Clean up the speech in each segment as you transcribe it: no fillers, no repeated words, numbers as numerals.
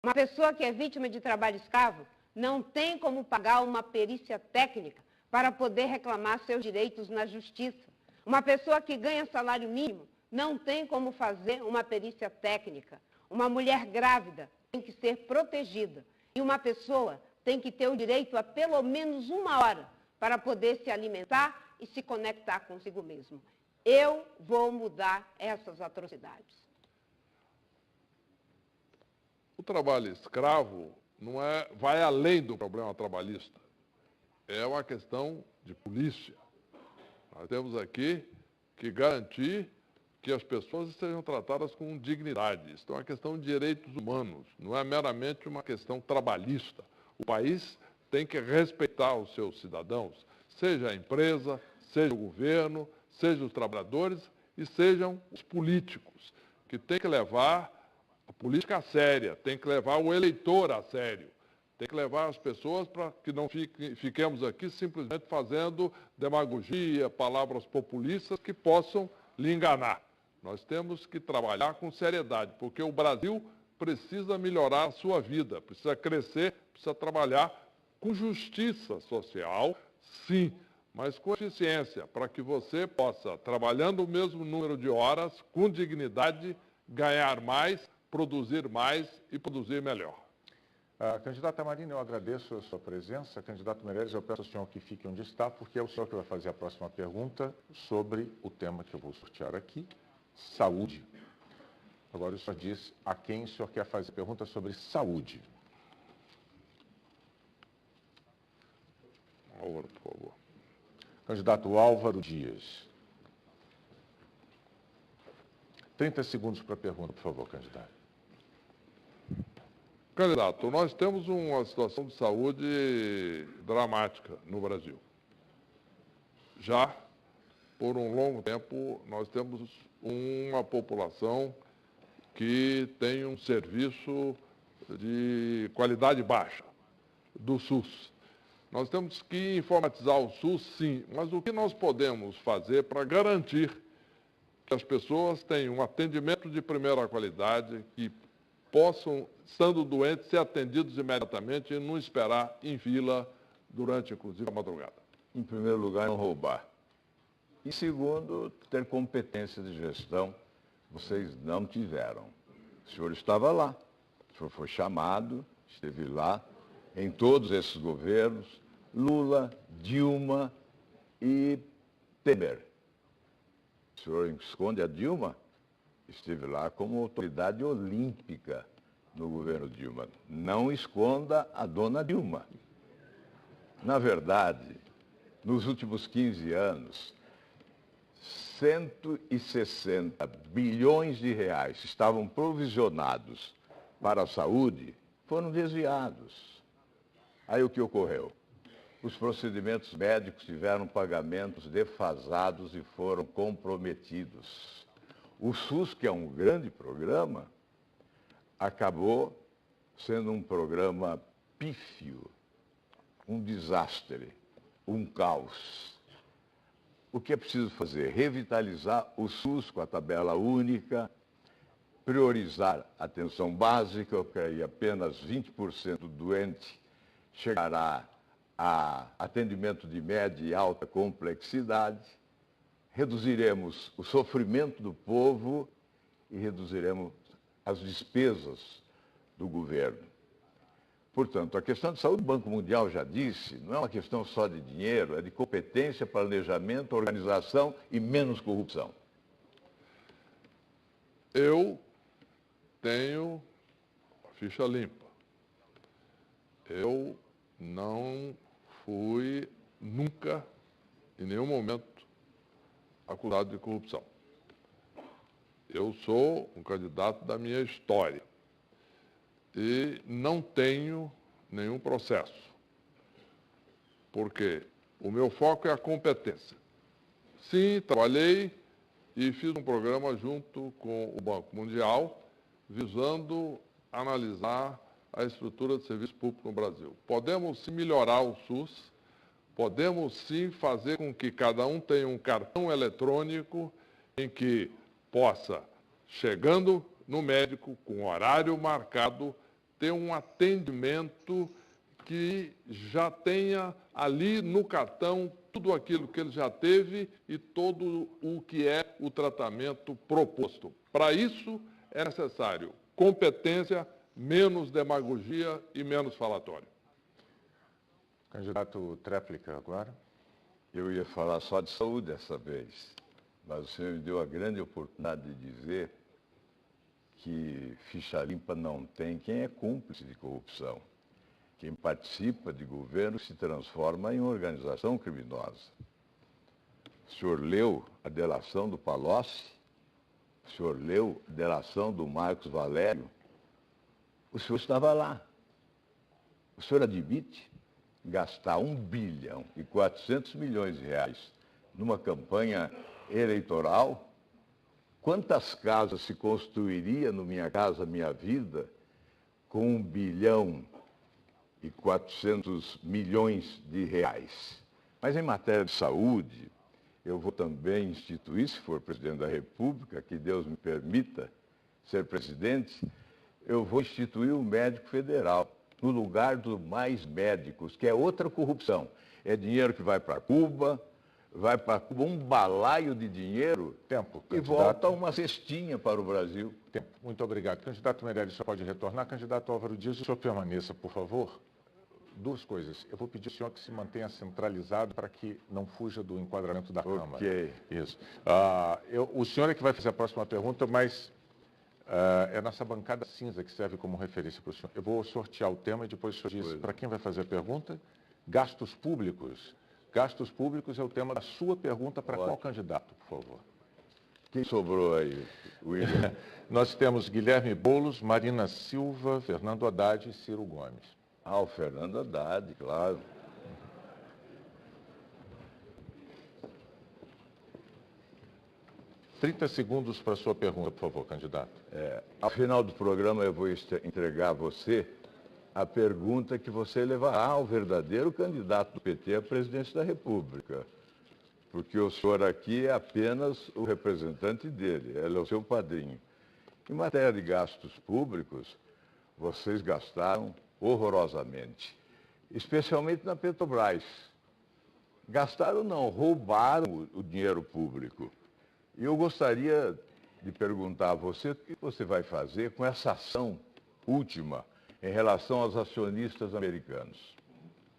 Uma pessoa que é vítima de trabalho escravo não tem como pagar uma perícia técnica para poder reclamar seus direitos na justiça. Uma pessoa que ganha salário mínimo não tem como fazer uma perícia técnica. Uma mulher grávida tem que ser protegida. E uma pessoa tem que ter o direito a pelo menos 1 hora para poder se alimentar e se conectar consigo mesmo. Eu vou mudar essas atrocidades. O trabalho escravo vai além do problema trabalhista. É uma questão de polícia. Nós temos aqui que garantir que as pessoas sejam tratadas com dignidade. Isso é uma questão de direitos humanos, não é meramente uma questão trabalhista. O país tem que respeitar os seus cidadãos, seja a empresa, seja o governo, seja os trabalhadores e sejam os políticos, que tem que levar a política a séria, tem que levar o eleitor a sério, tem que levar as pessoas para que não fiquemos aqui simplesmente fazendo demagogia, palavras populistas que possam lhe enganar. Nós temos que trabalhar com seriedade, porque o Brasil precisa melhorar a sua vida, precisa crescer, precisa trabalhar com justiça social, sim, mas com eficiência, para que você possa, trabalhando o mesmo número de horas, com dignidade, ganhar mais, produzir mais e produzir melhor. Candidata Marina, eu agradeço a sua presença. Candidato Meirelles, eu peço ao senhor que fique onde está, porque é o senhor que vai fazer a próxima pergunta sobre o tema que eu vou sortear aqui, saúde. Agora o senhor diz a quem o senhor quer fazer pergunta sobre saúde. Álvaro, por favor. Candidato Álvaro Dias. 30 segundos para a pergunta, por favor, candidato. Candidato, nós temos uma situação de saúde dramática no Brasil. Já, por um longo tempo, nós temos uma população que tem um serviço de qualidade baixa do SUS. Nós temos que informatizar o SUS, sim, mas o que nós podemos fazer para garantir que as pessoas tenham um atendimento de primeira qualidade, que possam, estando doentes, ser atendidos imediatamente e não esperar em fila durante, inclusive, a madrugada? Em primeiro lugar, não roubar. E segundo, ter competência de gestão. Vocês não tiveram. O senhor estava lá. O senhor foi chamado, esteve lá, em todos esses governos, Lula, Dilma e Temer. O senhor esconde a Dilma? Esteve lá como autoridade olímpica no governo Dilma. Não esconda a dona Dilma. Na verdade, nos últimos 15 anos, 160 bilhões de reais estavam provisionados para a saúde, foram desviados. Aí o que ocorreu? Os procedimentos médicos tiveram pagamentos defasados e foram comprometidos. O SUS, que é um grande programa, acabou sendo um programa pífio, um desastre, um caos. O que é preciso fazer? Revitalizar o SUS com a tabela única, priorizar a atenção básica, que aí apenas 20% do doente chegará a atendimento de média e alta complexidade, reduziremos o sofrimento do povo e reduziremos as despesas do governo. Portanto, a questão de saúde, o Banco Mundial já disse, não é uma questão só de dinheiro, é de competência, planejamento, organização e menos corrupção. Eu tenho a ficha limpa. Eu não fui nunca, em nenhum momento, acusado de corrupção. Eu sou um candidato da minha história e não tenho nenhum processo, porque o meu foco é a competência. Sim, trabalhei e fiz um programa junto com o Banco Mundial, visando analisar a estrutura de serviço público no Brasil. Podemos sim melhorar o SUS, podemos sim fazer com que cada um tenha um cartão eletrônico em que possa, chegando no médico com horário marcado, ter um atendimento que já tenha ali no cartão tudo aquilo que ele já teve e todo o que é o tratamento proposto. Para isso é necessário competência, menos demagogia e menos falatório. Candidato tréplica agora. Eu ia falar só de saúde dessa vez, mas o senhor me deu a grande oportunidade de dizer que ficha limpa não tem quem é cúmplice de corrupção. Quem participa de governo se transforma em organização criminosa. O senhor leu a delação do Palocci? O senhor leu a delação do Marcos Valério? O senhor estava lá. O senhor admite gastar 1,4 bilhão de reais numa campanha eleitoral? Quantas casas se construiria no Minha Casa Minha Vida com 1,4 bilhão de reais? Mas em matéria de saúde, eu vou também instituir, se for presidente da República, que Deus me permita ser presidente, eu vou instituir o médico federal, no lugar dos mais médicos, que é outra corrupção. É dinheiro que vai para Cuba, um balaio de dinheiro. Tempo, e volta uma cestinha para o Brasil. Tempo. Muito obrigado. Candidato Meirelles, só pode retornar. Candidato Álvaro Dias, o senhor permaneça, por favor. Duas coisas. Eu vou pedir ao senhor que se mantenha centralizado para que não fuja do enquadramento da Câmara. Ok. Isso. O senhor é que vai fazer a próxima pergunta, mas é nossa bancada cinza que serve como referência para o senhor. Eu vou sortear o tema e depois o senhor diz para quem vai fazer a pergunta. Gastos públicos. Gastos públicos é o tema da sua pergunta para qual candidato, por favor? Quem sobrou aí, William? Nós temos Guilherme Boulos, Marina Silva, Fernando Haddad e Ciro Gomes. O Fernando Haddad, claro. Trinta segundos para a sua pergunta, por favor, candidato. Ao final do programa eu vou entregar a você a pergunta que você levará ao verdadeiro candidato do PT à presidência da República. Porque o senhor aqui é apenas o representante dele, ele é o seu padrinho. Em matéria de gastos públicos, vocês gastaram horrorosamente, especialmente na Petrobras. Gastaram não, roubaram o dinheiro público. E eu gostaria de perguntar a você o que você vai fazer com essa ação última em relação aos acionistas americanos.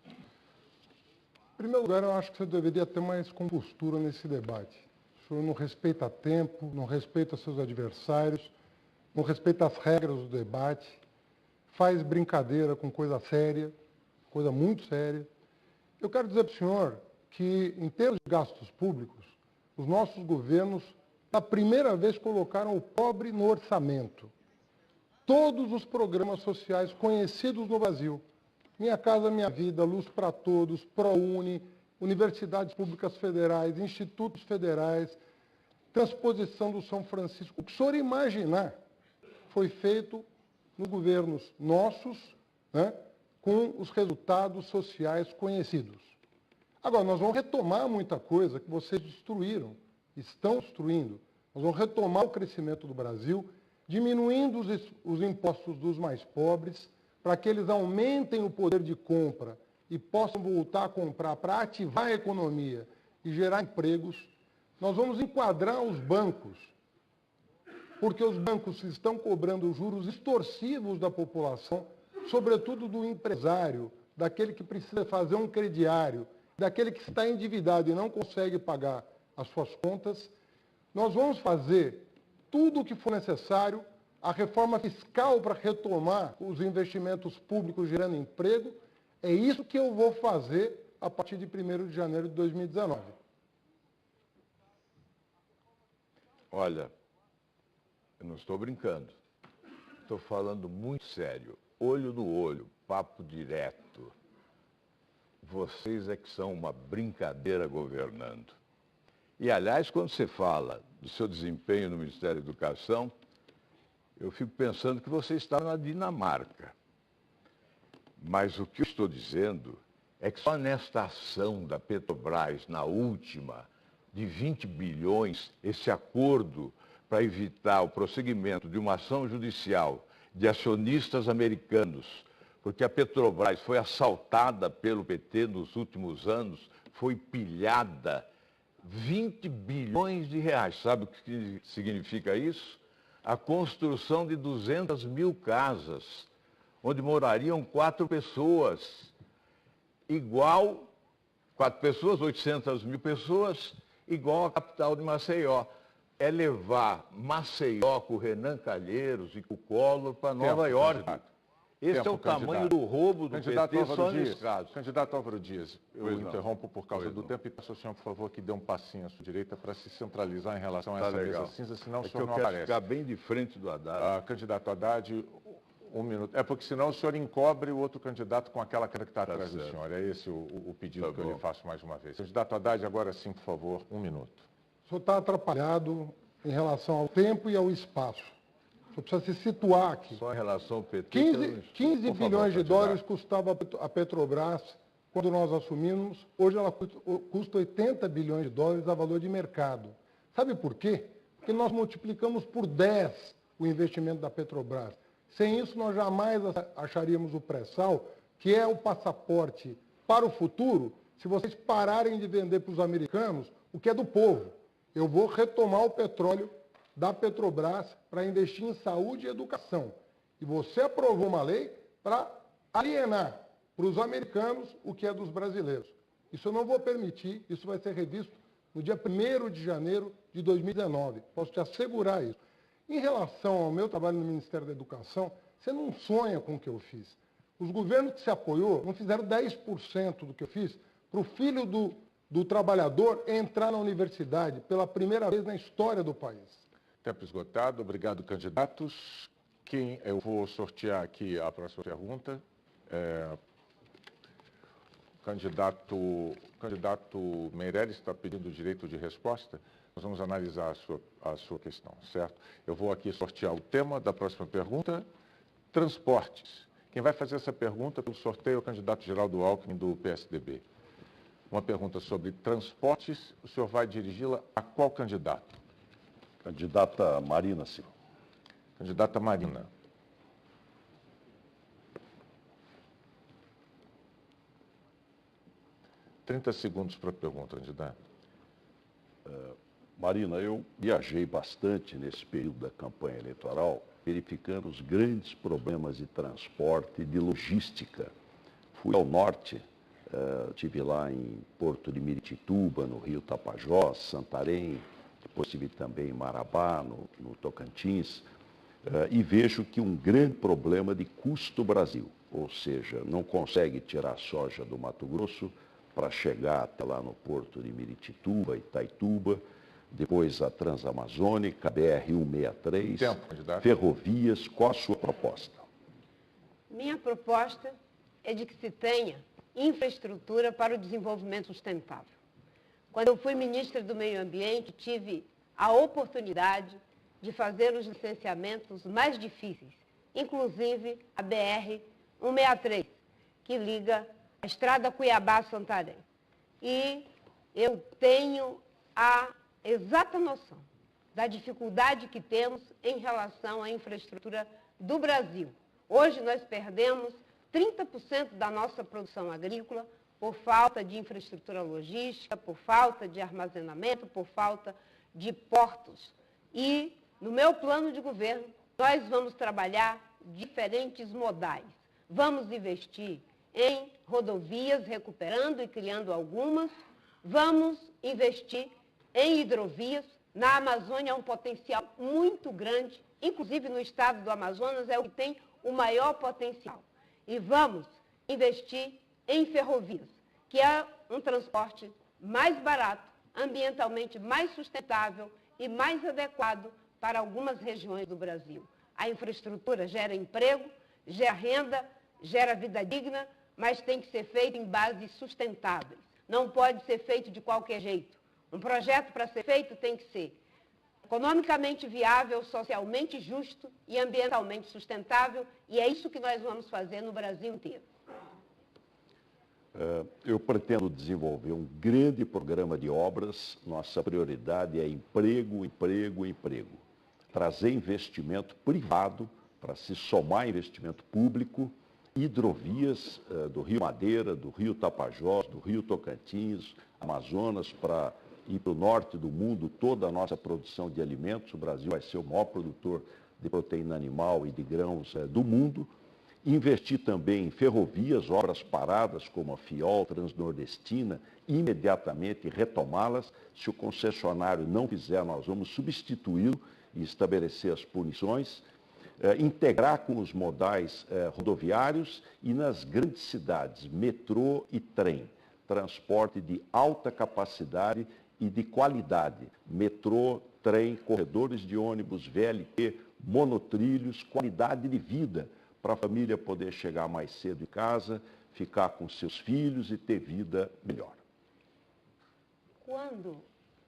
Em primeiro lugar, eu acho que você deveria ter mais compostura nesse debate. O senhor não respeita tempo, não respeita seus adversários, não respeita as regras do debate, faz brincadeira com coisa séria, coisa muito séria. Eu quero dizer para o senhor que, em termos de gastos públicos, os nossos governos, pela primeira vez, colocaram o pobre no orçamento. Todos os programas sociais conhecidos no Brasil, Minha Casa Minha Vida, Luz para Todos, ProUni, universidades públicas federais, institutos federais, transposição do São Francisco, o que o senhor imaginar foi feito nos governos nossos, né, com os resultados sociais conhecidos. Agora, nós vamos retomar muita coisa que vocês destruíram, estão destruindo. Nós vamos retomar o crescimento do Brasil, diminuindo os impostos dos mais pobres, para que eles aumentem o poder de compra e possam voltar a comprar para ativar a economia e gerar empregos. Nós vamos enquadrar os bancos, porque os bancos estão cobrando juros extorsivos da população, sobretudo do empresário, daquele que precisa fazer um crediário, daquele que está endividado e não consegue pagar as suas contas. Nós vamos fazer tudo o que for necessário, a reforma fiscal para retomar os investimentos públicos gerando emprego. É isso que eu vou fazer a partir de 1º de janeiro de 2019. Olha, eu não estou brincando. Estou falando muito sério. Olho no olho, papo direto. Vocês é que são uma brincadeira governando. E, aliás, quando você fala do seu desempenho no Ministério da Educação, eu fico pensando que você está na Dinamarca. Mas o que eu estou dizendo é que só nesta ação da Petrobras, na última, de 20 bilhões, esse acordo para evitar o prosseguimento de uma ação judicial de acionistas americanos, porque a Petrobras foi assaltada pelo PT nos últimos anos, foi pilhada 20 bilhões de reais. Sabe o que significa isso? A construção de 200 mil casas, onde morariam 4 pessoas, igual, 4 pessoas, 800 mil pessoas, igual a capital de Maceió. É levar Maceió com o Renan Calheiros e com o Collor para Nova York. Esse é o tamanho do roubo do PT só nesse caso. Candidato Álvaro Dias, eu Pois não. interrompo por causa Pois do não. tempo e peço ao senhor, por favor, que dê um passinho à sua direita para se centralizar em relação a Tá essa legal. mesa cinza, senão É o que senhor eu não quero aparece. ficar bem de frente do Haddad. Candidato Haddad, 1 minuto. É porque senão o senhor encobre o outro candidato com aquela cara que está atrás do certo. senhor. É esse o pedido Tá que eu bom. lhe faço mais uma vez. Candidato Haddad, agora sim, por favor, 1 minuto. O senhor está atrapalhado em relação ao tempo e ao espaço. O senhor precisa se situar aqui. Só em relação ao PT. 15 Por favor, bilhões de candidato. dólares custava a Petrobras quando nós assumimos. Hoje ela custa 80 bilhões de dólares a valor de mercado. Sabe por quê? Porque nós multiplicamos por 10 o investimento da Petrobras. Sem isso, nós jamais acharíamos o pré-sal, que é o passaporte para o futuro, se vocês pararem de vender para os americanos o que é do povo. Eu vou retomar o petróleo da Petrobras para investir em saúde e educação. E você aprovou uma lei para alienar para os americanos o que é dos brasileiros. Isso eu não vou permitir, isso vai ser revisto no dia 1º de janeiro de 2019. Posso te assegurar isso. Em relação ao meu trabalho no Ministério da Educação, você não sonha com o que eu fiz. Os governos que se apoiou não fizeram 10% do que eu fiz para o filho do trabalhador entrar na universidade pela primeira vez na história do país. Tempo esgotado. Obrigado, candidatos. Eu vou sortear aqui a próxima pergunta. O candidato Meirelles está pedindo o direito de resposta. Nós vamos analisar a sua questão, certo? Eu vou aqui sortear o tema da próxima pergunta, transportes. Quem vai fazer essa pergunta pelo sorteio é o candidato Geraldo Alckmin, do PSDB. Uma pergunta sobre transportes, o senhor vai dirigi-la a qual candidato? Candidata Marina Silva. Candidata Marina. Trinta segundos para a pergunta, candidato. Marina, eu viajei bastante nesse período da campanha eleitoral, verificando os grandes problemas de transporte e de logística. Fui ao norte, estive lá em Porto de Miritituba, no Rio Tapajós, Santarém, depois estive também em Marabá, no Tocantins, e vejo que um grande problema de custo Brasil, ou seja, não consegue tirar soja do Mato Grosso para chegar até lá no Porto de Miritituba, Itaituba, depois a Transamazônica, BR-163, Tempo, candidato. ferrovias. Qual a sua proposta? Minha proposta é de que se tenha infraestrutura para o desenvolvimento sustentável. Quando eu fui ministra do Meio Ambiente, tive a oportunidade de fazer os licenciamentos mais difíceis, inclusive a BR-163, que liga a estrada Cuiabá-Santarém. E eu tenho a exata noção da dificuldade que temos em relação à infraestrutura do Brasil. Hoje nós perdemos 30% da nossa produção agrícola por falta de infraestrutura logística, por falta de armazenamento, por falta de portos. E no meu plano de governo, nós vamos trabalhar diferentes modais. Vamos investir em rodovias, recuperando e criando algumas. Vamos investir em hidrovias. Na Amazônia há um potencial muito grande, inclusive no estado do Amazonas é o que tem o maior potencial. E vamos investir em ferrovias, que é um transporte mais barato, ambientalmente mais sustentável e mais adequado para algumas regiões do Brasil. A infraestrutura gera emprego, gera renda, gera vida digna, mas tem que ser feita em bases sustentáveis. Não pode ser feito de qualquer jeito. Um projeto, para ser feito, tem que ser economicamente viável, socialmente justo e ambientalmente sustentável, e é isso que nós vamos fazer no Brasil inteiro. Eu pretendo desenvolver um grande programa de obras. Nossa prioridade é emprego, emprego, emprego. Trazer investimento privado para se somar investimento público, hidrovias do Rio Madeira, do Rio Tapajós, do Rio Tocantins, Amazonas, para ir para o norte do mundo, toda a nossa produção de alimentos. O Brasil vai ser o maior produtor de proteína animal e de grãos do mundo. Investir também em ferrovias, obras paradas como a Fiol, Transnordestina, imediatamente retomá-las. Se o concessionário não fizer, nós vamos substituí-lo e estabelecer as punições. Integrar com os modais rodoviários e nas grandes cidades, metrô e trem. Transporte de alta capacidade e de qualidade. Metrô, trem, corredores de ônibus, VLT, monotrilhos, qualidade de vida para a família poder chegar mais cedo em casa, ficar com seus filhos e ter vida melhor. Quando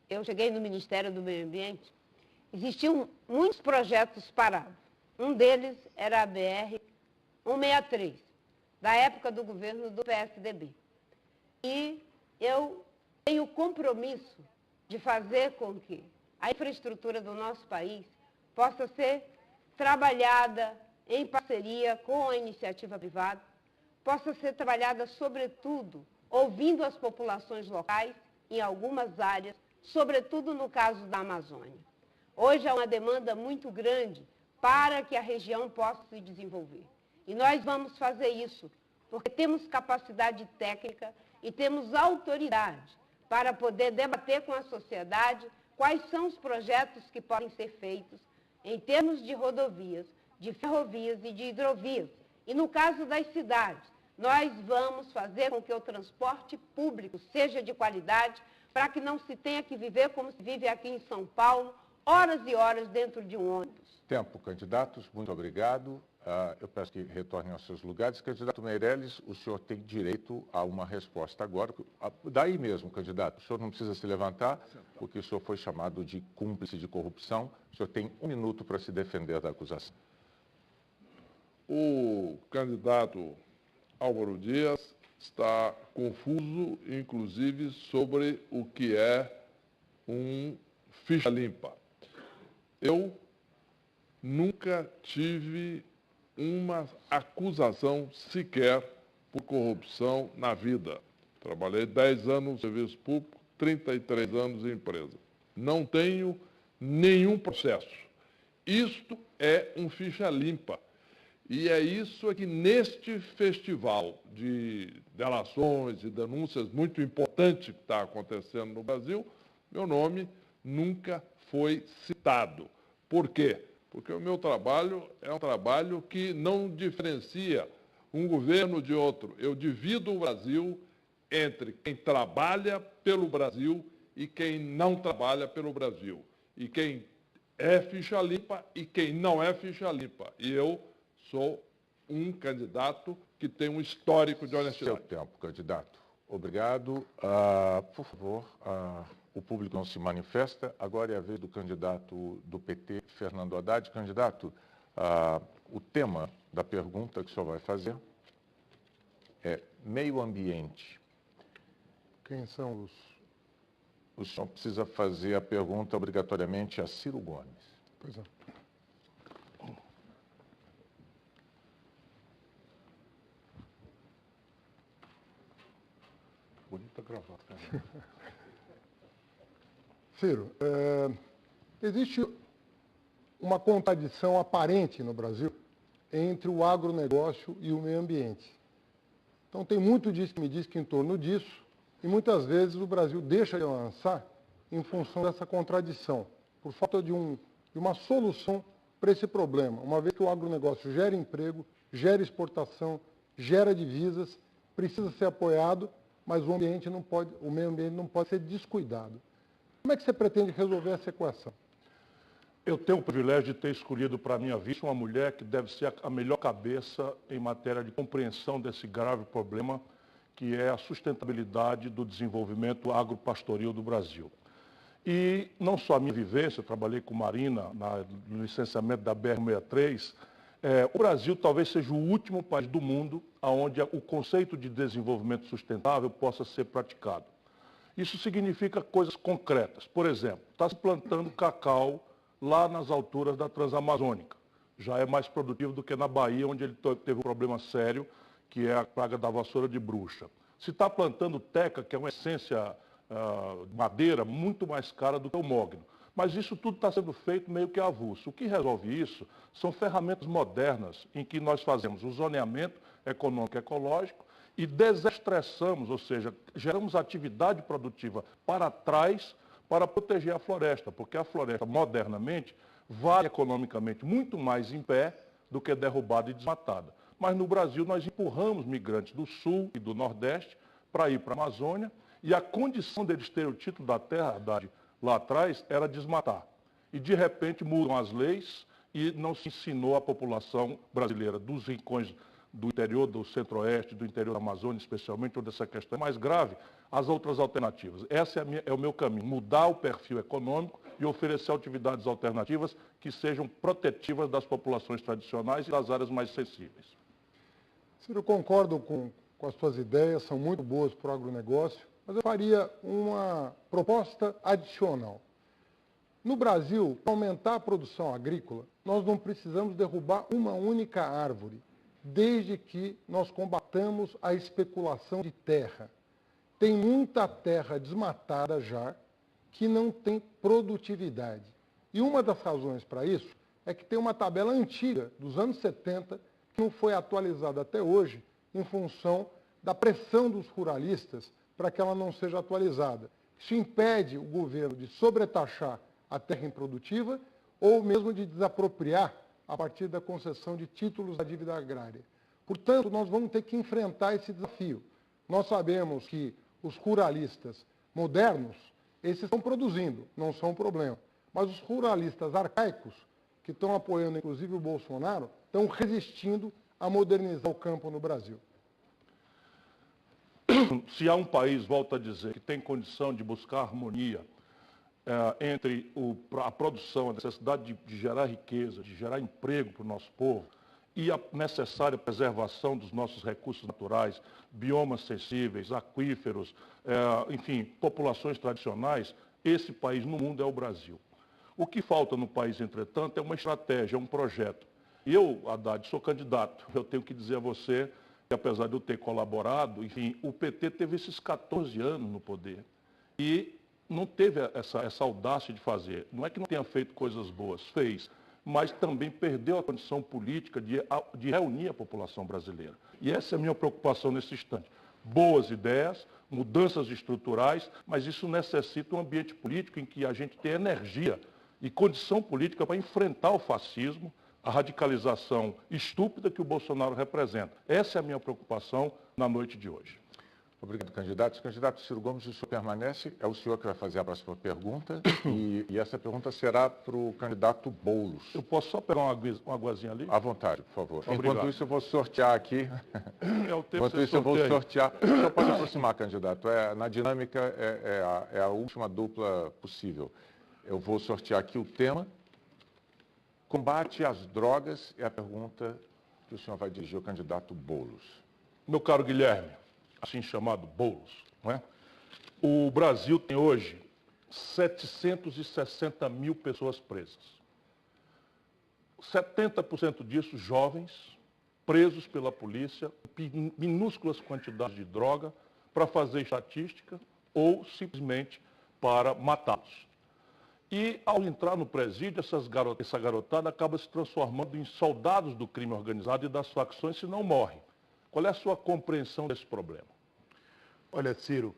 eu cheguei no Ministério do Meio Ambiente, existiam muitos projetos parados. Um deles era a BR-163, da época do governo do PSDB. E eu tenho o compromisso de fazer com que a infraestrutura do nosso país possa ser trabalhada em parceria com a iniciativa privada, possa ser trabalhada, sobretudo, ouvindo as populações locais em algumas áreas, sobretudo no caso da Amazônia. Hoje há uma demanda muito grande para que a região possa se desenvolver. E nós vamos fazer isso, porque temos capacidade técnica e temos autoridade para poder debater com a sociedade quais são os projetos que podem ser feitos em termos de rodovias, de ferrovias e de hidrovias. E no caso das cidades, nós vamos fazer com que o transporte público seja de qualidade, para que não se tenha que viver como se vive aqui em São Paulo, horas e horas dentro de um ônibus. Tempo, candidatos, muito obrigado. Eu peço que retornem aos seus lugares. Candidato Meirelles, o senhor tem direito a uma resposta agora. Daí mesmo, candidato, o senhor não precisa se levantar, porque o senhor foi chamado de cúmplice de corrupção. O senhor tem 1 minuto para se defender da acusação. O candidato Álvaro Dias está confuso, inclusive, sobre o que é um ficha limpa. Eu nunca tive uma acusação sequer por corrupção na vida. Trabalhei 10 anos no serviço público, 33 anos em empresa. Não tenho nenhum processo. Isto é um ficha limpa. E é isso que neste festival de delações e denúncias muito importante que está acontecendo no Brasil, meu nome nunca foi citado. Por quê? Porque o meu trabalho é um trabalho que não diferencia um governo de outro. Eu divido o Brasil entre quem trabalha pelo Brasil e quem não trabalha pelo Brasil. E quem é ficha limpa e quem não é ficha limpa. E eu sou um candidato que tem um histórico de honestidade. Seu tempo, candidato. Obrigado. Por favor, o público não se manifesta. Agora é a vez do candidato do PT, Fernando Haddad. Candidato, o tema da pergunta que o senhor vai fazer é meio ambiente. Quem são os... O senhor precisa fazer a pergunta obrigatoriamente a Ciro Gomes. Pois é. Bonita gravata, né? Ciro, existe uma contradição aparente no Brasil entre o agronegócio e o meio ambiente. Então, tem muito diz-me-diz-que em torno disso, e muitas vezes o Brasil deixa de avançar em função dessa contradição, por falta de uma solução para esse problema, uma vez que o agronegócio gera emprego, gera exportação, gera divisas, precisa ser apoiado, mas o meio ambiente não pode ser descuidado. Como é que você pretende resolver essa equação? Eu tenho o privilégio de ter escolhido para a minha vista uma mulher que deve ser a melhor cabeça em matéria de compreensão desse grave problema, que é a sustentabilidade do desenvolvimento agropastoril do Brasil. E não só a minha vivência, eu trabalhei com Marina no licenciamento da BR-163, o Brasil talvez seja o último país do mundo onde o conceito de desenvolvimento sustentável possa ser praticado. Isso significa coisas concretas. Por exemplo, está se plantando cacau lá nas alturas da Transamazônica. já é mais produtivo do que na Bahia, onde ele teve um problema sério, que é a praga da vassoura de bruxa. Se está plantando teca, que é uma essência madeira muito mais cara do que o mogno. Mas isso tudo está sendo feito meio que avulso. O que resolve isso são ferramentas modernas em que nós fazemos o zoneamento econômico e ecológico e desestressamos, ou seja, geramos atividade produtiva para trás para proteger a floresta, porque a floresta, modernamente, vale economicamente muito mais em pé do que derrubada e desmatada. Mas no Brasil nós empurramos migrantes do Sul e do Nordeste para ir para a Amazônia e a condição deles terem o título da terra lá atrás era desmatar. E de repente mudam as leis e não se ensinou à população brasileira dos rincões do interior, do centro-oeste, do interior da Amazônia, especialmente, onde essa questão é mais grave, as outras alternativas. Esse é o meu caminho, mudar o perfil econômico e oferecer atividades alternativas que sejam protetivas das populações tradicionais e das áreas mais sensíveis. Ciro, eu concordo com as suas ideias, são muito boas para o agronegócio, mas eu faria uma proposta adicional. No Brasil, para aumentar a produção agrícola, nós não precisamos derrubar uma única árvore, desde que nós combatamos a especulação de terra. Tem muita terra desmatada já, que não tem produtividade. E uma das razões para isso é que tem uma tabela antiga, dos anos 70, que não foi atualizada até hoje, em função da pressão dos ruralistas para que ela não seja atualizada. Isso impede o governo de sobretaxar a terra improdutiva ou mesmo de desapropriar a partir da concessão de títulos da dívida agrária. Portanto, nós vamos ter que enfrentar esse desafio. Nós sabemos que os ruralistas modernos, esses estão produzindo, não são um problema. Mas os ruralistas arcaicos, que estão apoiando inclusive o Bolsonaro, estão resistindo a modernizar o campo no Brasil. Se há um país, volto a dizer, que tem condição de buscar harmonia entre a produção, a necessidade de gerar riqueza, de gerar emprego para o nosso povo e a necessária preservação dos nossos recursos naturais, biomas sensíveis, aquíferos, enfim, populações tradicionais, esse país no mundo é o Brasil. O que falta no país, entretanto, é uma estratégia, um projeto. E eu, Haddad, sou candidato. Eu tenho que dizer a você que, apesar de eu ter colaborado, enfim, o PT teve esses 14 anos no poder e não teve essa audácia de fazer. Não é que não tenha feito coisas boas, fez, mas também perdeu a condição política de reunir a população brasileira. E essa é a minha preocupação nesse instante. Boas ideias, mudanças estruturais, mas isso necessita um ambiente político em que a gente tenha energia e condição política para enfrentar o fascismo, a radicalização estúpida que o Bolsonaro representa. Essa é a minha preocupação na noite de hoje. Obrigado, candidato. Candidato Ciro Gomes, o senhor permanece. É o senhor que vai fazer a próxima pergunta. E essa pergunta será para o candidato Boulos. Eu posso só pegar uma aguazinha ali? À vontade, por favor. Obrigado. Enquanto isso, eu vou sortear aqui. Enquanto isso, eu vou sortear. O senhor pode aproximar, candidato. Na dinâmica, é a última dupla possível. Eu vou sortear aqui o tema. Combate às drogas é a pergunta que o senhor vai dirigir ao candidato Boulos. Meu caro Guilherme, assim chamado Boulos, não é? O Brasil tem hoje 760 mil pessoas presas. 70% disso jovens, presos pela polícia, minúsculas quantidades de droga, para fazer estatística ou simplesmente para matá-los. E, ao entrar no presídio, essa garotada acaba se transformando em soldados do crime organizado e das facções, se não morre. Qual é a sua compreensão desse problema? Olha, Ciro,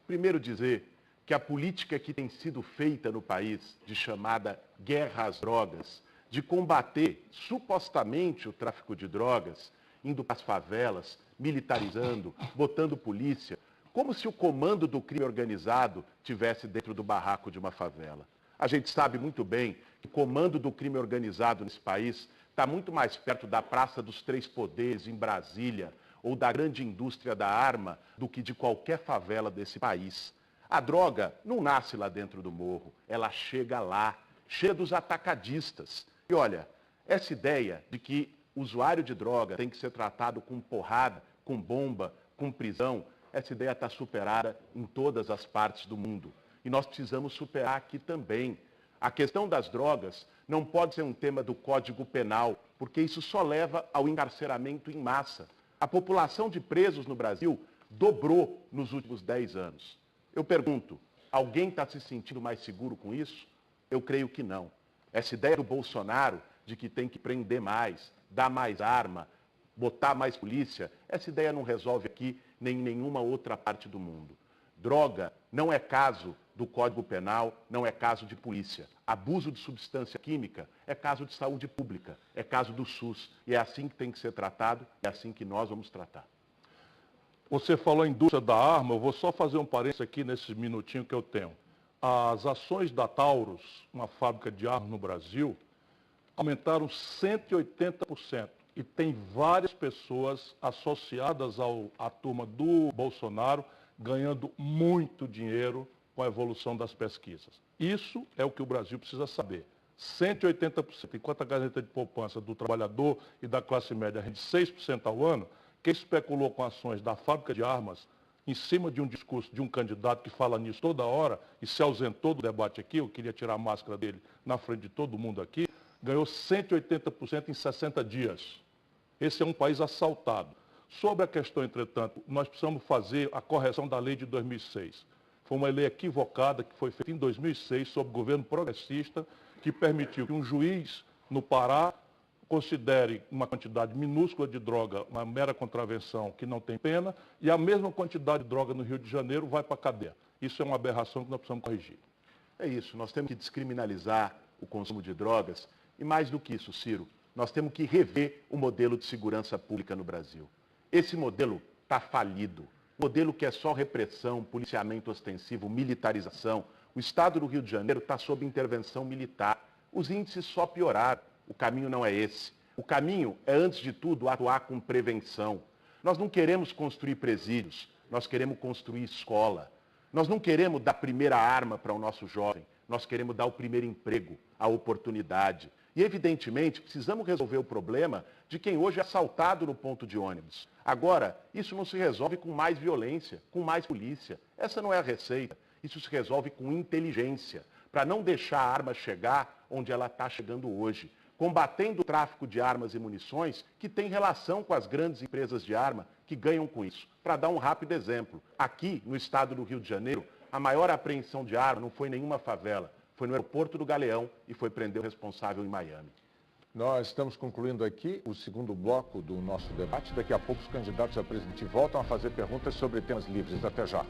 primeiro dizer que a política que tem sido feita no país, de chamada guerra às drogas, de combater supostamente o tráfico de drogas, indo para as favelas, militarizando, botando polícia, como se o comando do crime organizado tivesse dentro do barraco de uma favela. A gente sabe muito bem que o comando do crime organizado nesse país está muito mais perto da Praça dos Três Poderes, em Brasília, ou da grande indústria da arma, do que de qualquer favela desse país. A droga não nasce lá dentro do morro, ela chega lá, chega dos atacadistas. E olha, essa ideia de que o usuário de droga tem que ser tratado com porrada, com bomba, com prisão, essa ideia está superada em todas as partes do mundo. E nós precisamos superar aqui também. A questão das drogas não pode ser um tema do Código Penal, porque isso só leva ao encarceramento em massa. A população de presos no Brasil dobrou nos últimos 10 anos. Eu pergunto, alguém está se sentindo mais seguro com isso? Eu creio que não. Essa ideia do Bolsonaro de que tem que prender mais, dar mais arma, botar mais polícia, essa ideia não resolve aqui nem em nenhuma outra parte do mundo. Droga não é caso do Código Penal, não é caso de polícia. Abuso de substância química é caso de saúde pública, é caso do SUS. E é assim que tem que ser tratado, é assim que nós vamos tratar. Você falou em indústria da arma, eu vou só fazer um parênteses aqui nesse minutinho que eu tenho. As ações da Taurus, uma fábrica de armas no Brasil, aumentaram 180%. E tem várias pessoas associadas à turma do Bolsonaro ganhando muito dinheiro com a evolução das pesquisas. Isso é o que o Brasil precisa saber. 180%, enquanto a caderneta de poupança do trabalhador e da classe média rende 6% ao ano, quem especulou com ações da fábrica de armas em cima de um discurso de um candidato que fala nisso toda hora e se ausentou do debate aqui, eu queria tirar a máscara dele na frente de todo mundo aqui, ganhou 180% em 60 dias. Esse é um país assaltado. Sobre a questão, entretanto, nós precisamos fazer a correção da lei de 2006. Foi uma lei equivocada que foi feita em 2006 sob o governo progressista, que permitiu que um juiz no Pará considere uma quantidade minúscula de droga uma mera contravenção que não tem pena, e a mesma quantidade de droga no Rio de Janeiro vai para a cadeia. Isso é uma aberração que nós precisamos corrigir. É isso, nós temos que descriminalizar o consumo de drogas, e mais do que isso, Ciro, nós temos que rever o modelo de segurança pública no Brasil. Esse modelo está falido. O modelo que é só repressão, policiamento ostensivo, militarização. O Estado do Rio de Janeiro está sob intervenção militar. Os índices só pioraram. O caminho não é esse. O caminho é, antes de tudo, atuar com prevenção. Nós não queremos construir presídios, nós queremos construir escola. Nós não queremos dar a primeira arma para o nosso jovem, nós queremos dar o primeiro emprego, a oportunidade. E, evidentemente, precisamos resolver o problema de quem hoje é assaltado no ponto de ônibus. Agora, isso não se resolve com mais violência, com mais polícia. Essa não é a receita. Isso se resolve com inteligência, para não deixar a arma chegar onde ela está chegando hoje. Combatendo o tráfico de armas e munições que tem relação com as grandes empresas de arma que ganham com isso. Para dar um rápido exemplo, aqui no estado do Rio de Janeiro, a maior apreensão de arma não foi em nenhuma favela. Foi no aeroporto do Galeão e foi prender o responsável em Miami. Nós estamos concluindo aqui o segundo bloco do nosso debate. Daqui a pouco os candidatos a presidente voltam a fazer perguntas sobre temas livres. Até já.